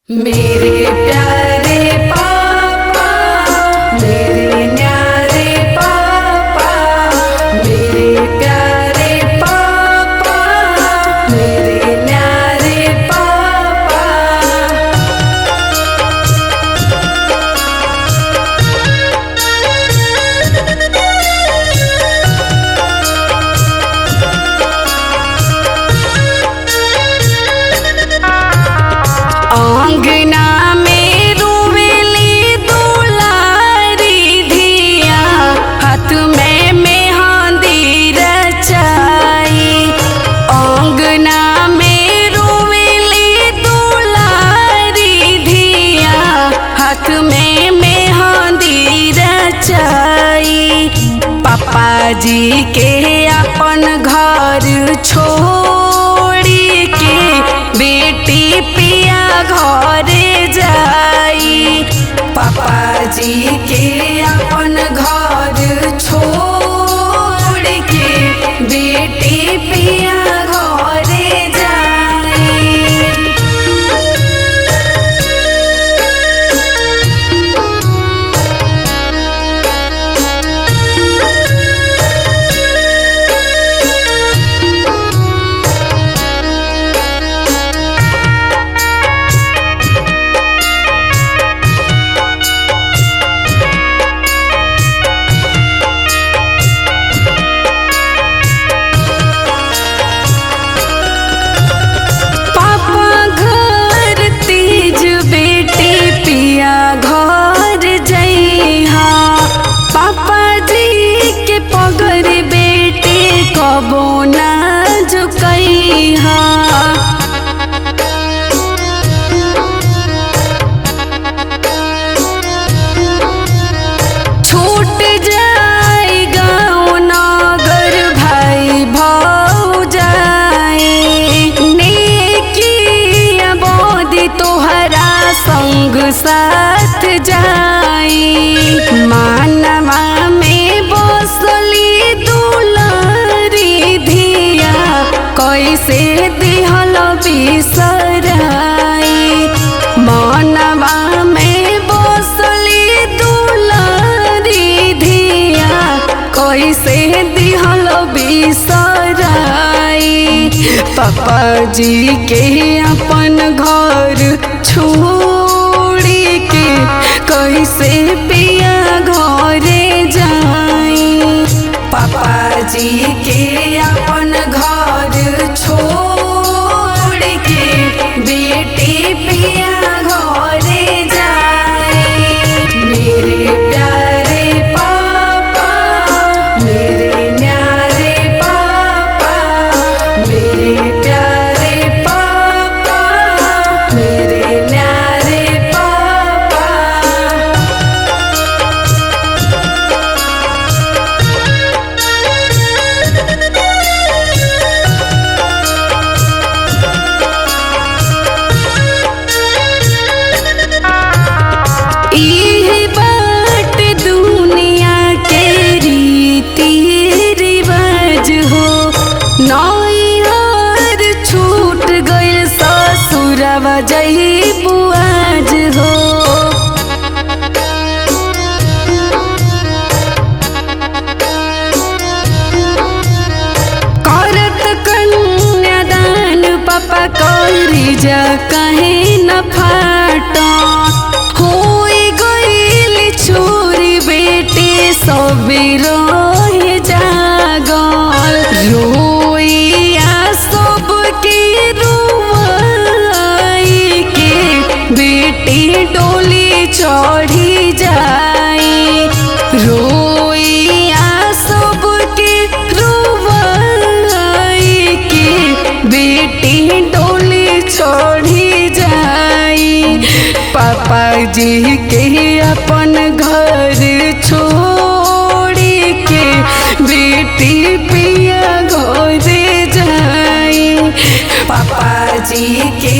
मेरे प्यारे पापा, मेरे न्यारे पापा, मेरे प्यारे पापा, मेरे न्यारे पापा। अंगना में रोवेली दुलारी धिया, हाथ में मेहंदी रचाई। अंगना में रोवेली दुलारी धिया, हाथ में मेहंदी रचाई। पापा जी के अपन घर छोड़ी के बेटी पिया घरे जाई। पापा जी के अपन घर छोड़ के बेटी पिया घरे जाई। कबो ना झुकैहा, छूट जाए गाँव नगर भाई भौजाई। नेकी बोधी तोहरा संग साथ जाई। मानवा में बसली दुलारी धिया, कैसे दिहल बिसराई। मनवा में बसली दुलारी धिया, कैसे दिहल बिसराई। पापा जी के अपन घर छोड़ी के कैसे पिया घरे जाई। पापा जी के अपन घर छोड़ के बेटी पिया घरे जाई। मेरे प्यारे पापा, मेरे न्यारे पापा, मेरे प्यारे पापा, मेरे न्यारे पापा। इह बात दुनिया के रीति रिवाज हो। नैहर छूट गइल ससुरवा जइबू आज हो। करत कन्यादान पापा करी जा कहे न फाटा। होई गइल छोरी बेटी सबे रहे जागल। रोइया सबके रुआई के बेटी डोली चढ़ी जाई। रोइया सबके रुआई के बेटी डोली चढ़ी जाई। पापा जी के अपन घर छोड़ी के बेटी पिया घरे जाई। पापा जी के